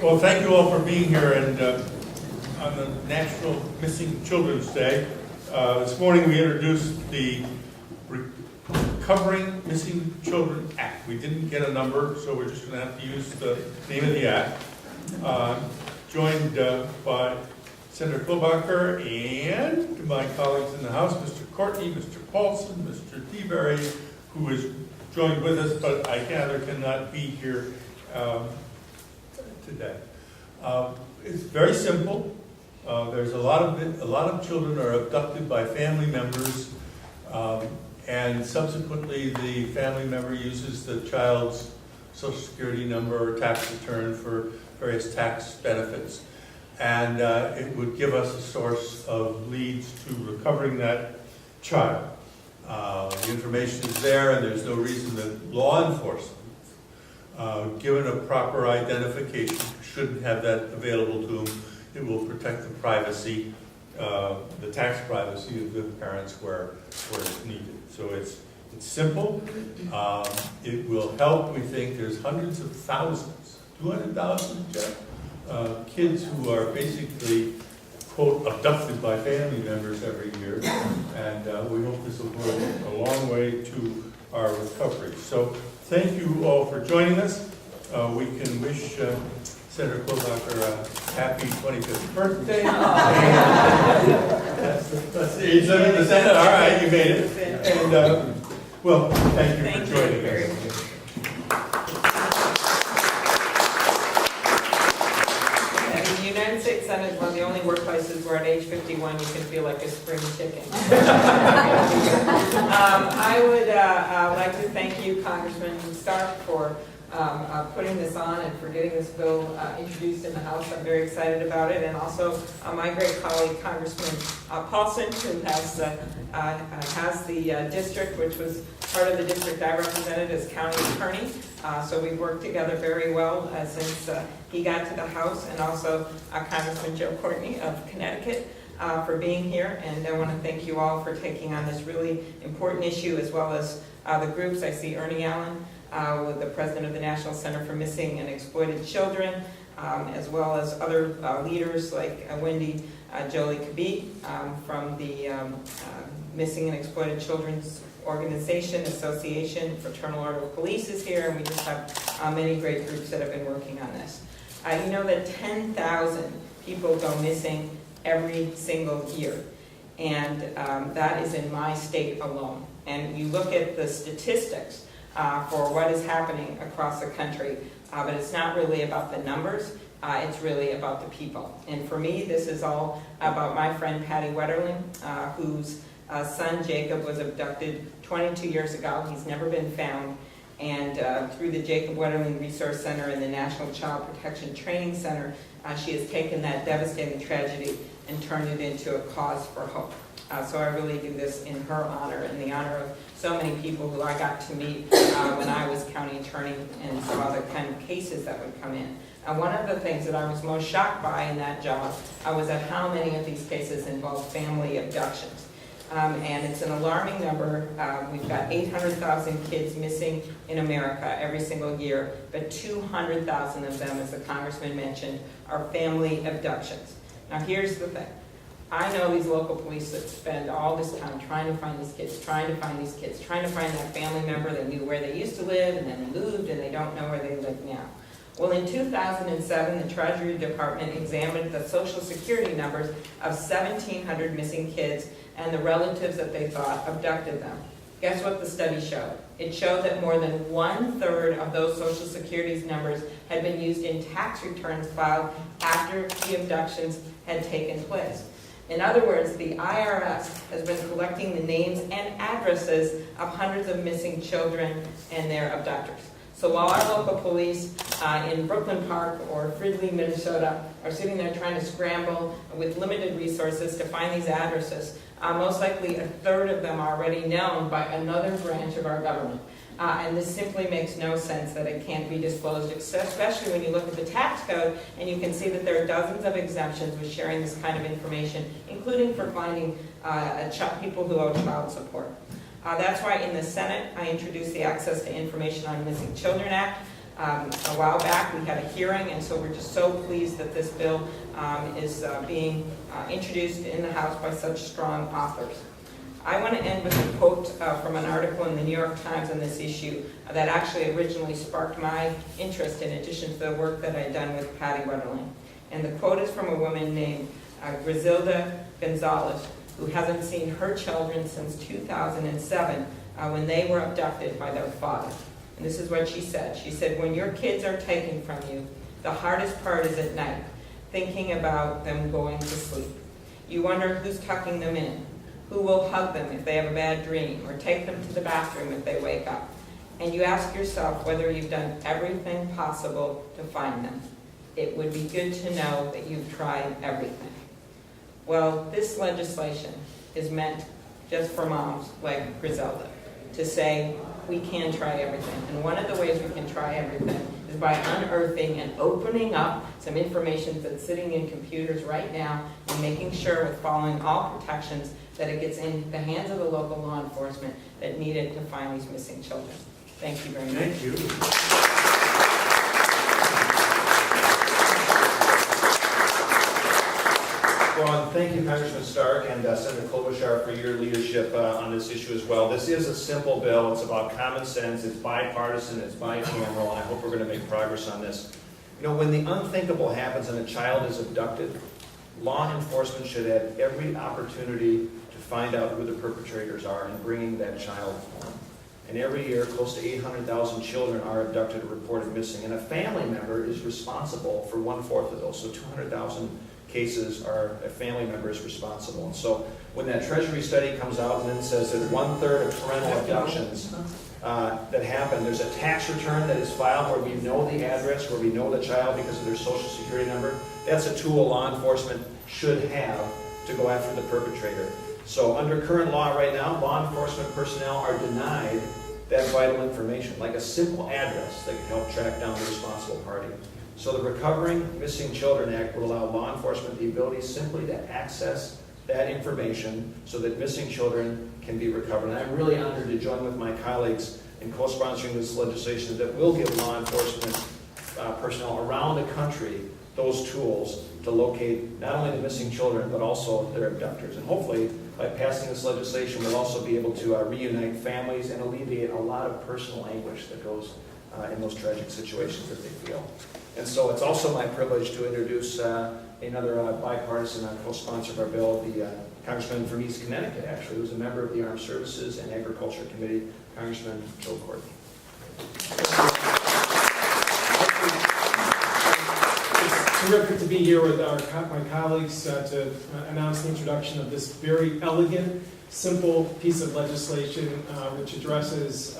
Well, thank you all for being here and on the National Missing Children's Day. This morning we introduced the Recovering Missing Children Act. We didn't get a number, so we're just going to have to use the name of the act. Joined by Senator Klobuchar and my colleagues in the House, Mr. Courtney, Mr. Paulsen, Mr. Tiberi, who is joined with us, but I gather cannot be here today. It's very simple. There's a lot of children are abducted by family members, and subsequently the family member uses the child's Social Security number or tax return for various tax benefits. And it would give us a source of leads to recovering that child. The information is there, and there's no reason that law enforcement, given a proper identification, shouldn't have that available to them. It will protect the privacy, the tax privacy of the parents where it's needed. So it's simple. It will help. We think there's hundreds of thousands, 200,000, Jeff, kids who are basically, quote, abducted by family members every year. And we hope this will go a long way to our recovery. So thank you all for joining us. We can wish Senator Klobuchar a happy 25th birthday. That's the age limit in the Senate. All right, you made it. And well, thank you for joining us. The United States Senate is one of the only workplaces where at age 51 you can feel like a spring chicken. I would like to thank you, Congressman Stark, for putting this on and for getting this bill introduced in the House. I'm very excited about it. And also my great colleague, Congressman Paulsen, who has the district, which was part of the district I represented as county attorney. So we've worked together very well since he got to the House, and also Congressman Joe Courtney of Connecticut for being here. And I want to thank you all for taking on this really important issue, as well as the groups. I see Ernie Allen, with the president of the National Center for Missing and Exploited Children, as well as other leaders like Wendy Jolie Kabit from the Missing and Exploited Children's Organization, Association, Fraternal Order of Police is here, and we just have many great groups that have been working on this. You know that 10,000 people go missing every single year, and that is in my state alone. And you look at the statistics for what is happening across the country, but it's not really about the numbers, it's really about the people. And for me, this is all about my friend Patty Wetterling, whose son Jacob was abducted 22 years ago. He's never been found. And through the Jacob Wetterling Resource Center and the National Child Protection Training Center, she has taken that devastating tragedy and turned it into a cause for hope. So I really do this in her honor and the honor of so many people who I got to meet when I was county attorney, and some other kind of cases that would come in. And one of the things that I was most shocked by in that job was at how many of these cases involve family abductions. And it's an alarming number. We've got 800,000 kids missing in America every single year, but 200,000 of them, as the congressman mentioned, are family abductions. Now here's the thing. I know these local police that spend all this time trying to find these kids, trying to find that family member. They knew where they used to live, and then they moved, and they don't know where they live now. Well, in 2007, the Treasury Department examined the Social Security numbers of 1,700 missing kids and the relatives that they thought abducted them. Guess what the study showed? It showed that more than 1/3 of those Social Security numbers had been used in tax returns filed after the abductions had taken place. In other words, the IRS has been collecting the names and addresses of hundreds of missing children and their abductors. So while our local police in Brooklyn Park or Fridley, Minnesota are sitting there trying to scramble with limited resources to find these addresses, most likely 1/3 of them are already known by another branch of our government. And this simply makes no sense that it can't be disclosed, especially when you look at the tax code and you can see that there are dozens of exemptions with sharing this kind of information, including for finding people who owe child support. That's why in the Senate I introduced the Access to Information on Missing Children Act. a while back. We had a hearing, and so we're just so pleased that this bill is being introduced in the House by such strong authors. I want to end with a quote from an article in the New York Times on this issue that actually originally sparked my interest in addition to the work that I'd done with Patty Wetterling. And the quote is from a woman named Griselda Gonzalez, who hasn't seen her children since 2007 when they were abducted by their father. And this is what she said. She said, "When your kids are taken from you, the hardest part is at night, thinking about them going to sleep. You wonder who's tucking them in, who will hug them if they have a bad dream, or take them to the bathroom if they wake up. And you ask yourself whether you've done everything possible to find them. It would be good to know that you've tried everything." Well, this legislation is meant just for moms like Griselda to say we can try everything. And one of the ways we can try everything is by unearthing and opening up some information that's sitting in computers right now and making sure, with following all protections, that it gets in the hands of the local law enforcement that need it to find these missing children. Thank you very much. Thank you. Well, and thank you, Congressman Stark and Senator Klobuchar, for your leadership on this issue as well. This is a simple bill. It's about common sense. It's bipartisan. It's bicameral, and I hope we're going to make progress on this. You know, when the unthinkable happens and a child is abducted, law enforcement should have every opportunity to find out who the perpetrators are in bringing that child home. And every year, close to 800,000 children are abducted or reported missing, and a family member is responsible for 1/4 of those. So 200,000 cases are a family member is responsible. And so when that Treasury study comes out and then says that 1/3 of parental abductions that happen, there's a tax return that is filed where we know the address, where we know the child because of their social security number, that's a tool law enforcement should have to go after the perpetrator. So under current law right now, law enforcement personnel are denied that vital information, like a simple address that can help track down the responsible party. So the Recovering Missing Children Act would allow law enforcement the ability simply to access that information so that missing children can be recovered. And I'm really honored to join with my colleagues in co-sponsoring this legislation that will give law enforcement personnel around the country those tools to locate not only the missing children, but also their abductors. And hopefully, by passing this legislation, we'll also be able to reunite families and alleviate a lot of personal anguish that goes in those tragic situations that they feel. And so it's also my privilege to introduce another bipartisan co-sponsor of our bill, the Congressman from East Connecticut, actually, who's a member of the Armed Services and Agriculture Committee, Congressman Courtney. It's terrific to be here with my colleagues to announce the introduction of this very elegant, simple piece of legislation which addresses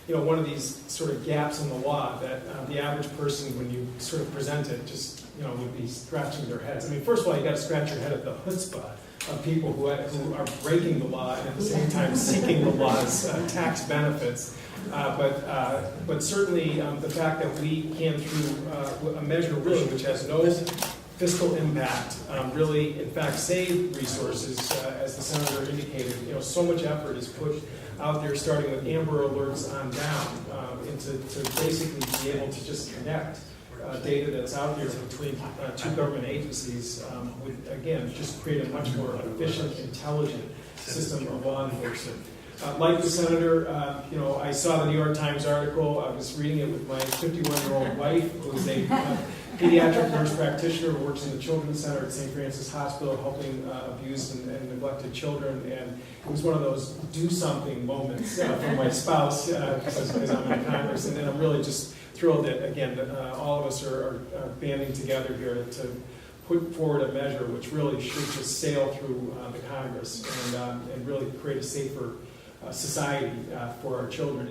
one of these sort of gaps in the law that the average person, when you sort of present it, just would be scratching their heads. I mean, first of all, you got to scratch your head at the chutzpah of people who are breaking the law and at the same time seeking the law's tax benefits. But certainly the fact that we came through a measure really which has no fiscal impact, really in fact save resources, as the senator indicated. So much effort is put out there, starting with Amber Alerts on down, to basically be able to just connect data that's out there between two government agencies would, again, just create a much more efficient, intelligent system of law enforcement. Like the senator, I saw the New York Times article. I was reading it with my 51-year-old wife, who's a pediatric nurse practitioner who works in the Children's Center at St. Francis Hospital, helping abused and neglected children. And it was one of those do something moments for my spouse because I'm in Congress. And I'm really just thrilled that, again, that all of us are banding together here to put forward a measure which really should just sail through the Congress and really create a safer society for our children.